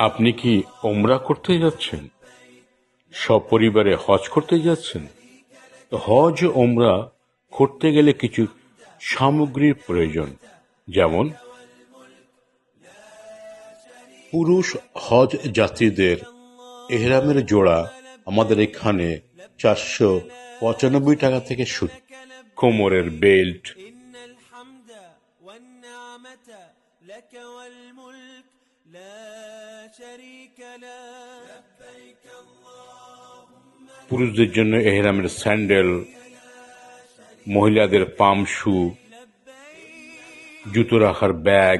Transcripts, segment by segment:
আপনি কি ওমরা করতে যাচ্ছেন? সপরিবারে হজ করতে যাচ্ছেন? তো হজ ও ওমরা করতে গেলে কিছু সামগ্রীর প্রয়োজন, যেমন পুরুষ হজ যাত্রীদের এহরামের জোড়া আমাদের এখানে 495 টাকা থেকে শুরু। কোমরের বেল্ট, পুরুষদের জন্য এহরামের স্যান্ডেল, মহিলাদের পাম শু, জুতো রাখার ব্যাগ,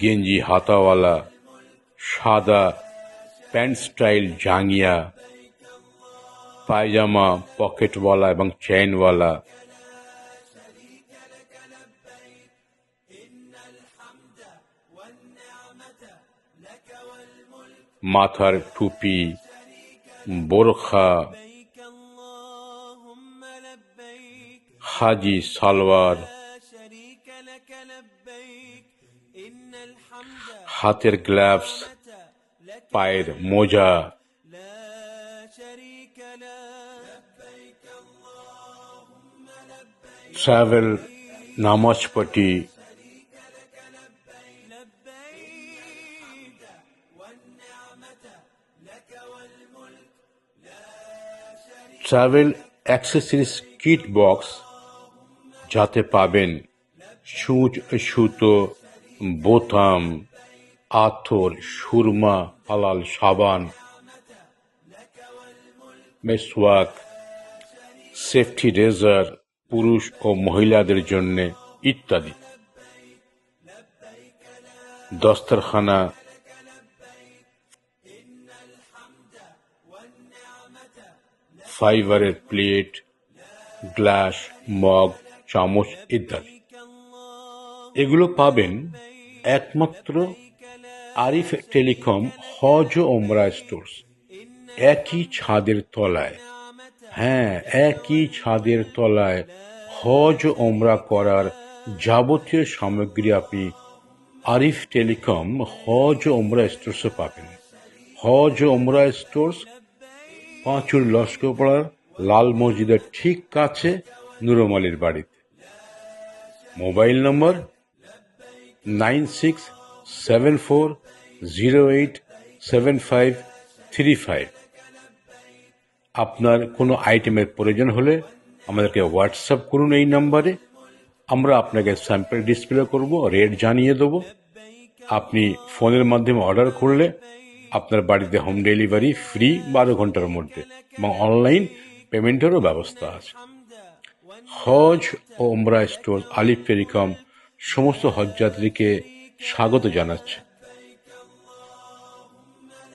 গেঞ্জি হাতাওয়ালা, সাদা প্যান্ট স্টাইল জাঙ্গিয়া, পায়জামা পকেটওয়ালা এবং চেইনওয়ালা, মাথার টুপি, বোরখা, হাজি সালোয়ার, হাতের গ্লাভস, পায়ের মোজা, ট্রাভেল নামাজ পটি, ট্রাভেল অ্যাক্সেসরিজ কিট বক্স, যাতে পাবেন সূচ, সুতো, বোতাম, আতর, সুরমা, হালাল সাবান, মেসওয়াক, সেফটি রেজার পুরুষ ও মহিলাদের জন্য ইত্যাদি। দস্তরখানা, ফাইবারের প্লেট, গ্লাস, মগ, চামচ ইত্যাদি। এগুলো পাবেন একমাত্র আরিফ টেলিকম হজ ও ওমরা স্টোর্স, একই ছাদের তলায়। হ্যাঁ, একই ছাদের তলায় হজ ও ওমরা করার যাবতীয় সামগ্রী আপনি আরিফ টেলিকম হজ ও ওমরা স্টোর্সে পাবেন। হজ ও ওমরা স্টোর্স পাঁচুর লস্করপাড়ার লাল মসজিদের ঠিক কাছে নুরুম আলীর বাড়িতে। মোবাইল নম্বর 9674087535। আপনার কোনো আইটেমের প্রয়োজন হলে আমাদেরকে হোয়াটসঅ্যাপ করুন এই নাম্বারে। আমরা আপনাকে স্যাম্পল ডিসপ্লে করব, রেট জানিয়ে দেবো। আপনি ফোনের মাধ্যমে অর্ডার করলে আপনার বাড়িতে হোম ডেলিভারি ফ্রি 12 ঘন্টার মধ্যে, এবং অনলাইন পেমেন্টেরও ব্যবস্থা আছে। হজ ও ওমরা স্টোর আলিফ টেলিকম সমস্ত হজযাত্রীকে স্বাগত জানাচ্ছে।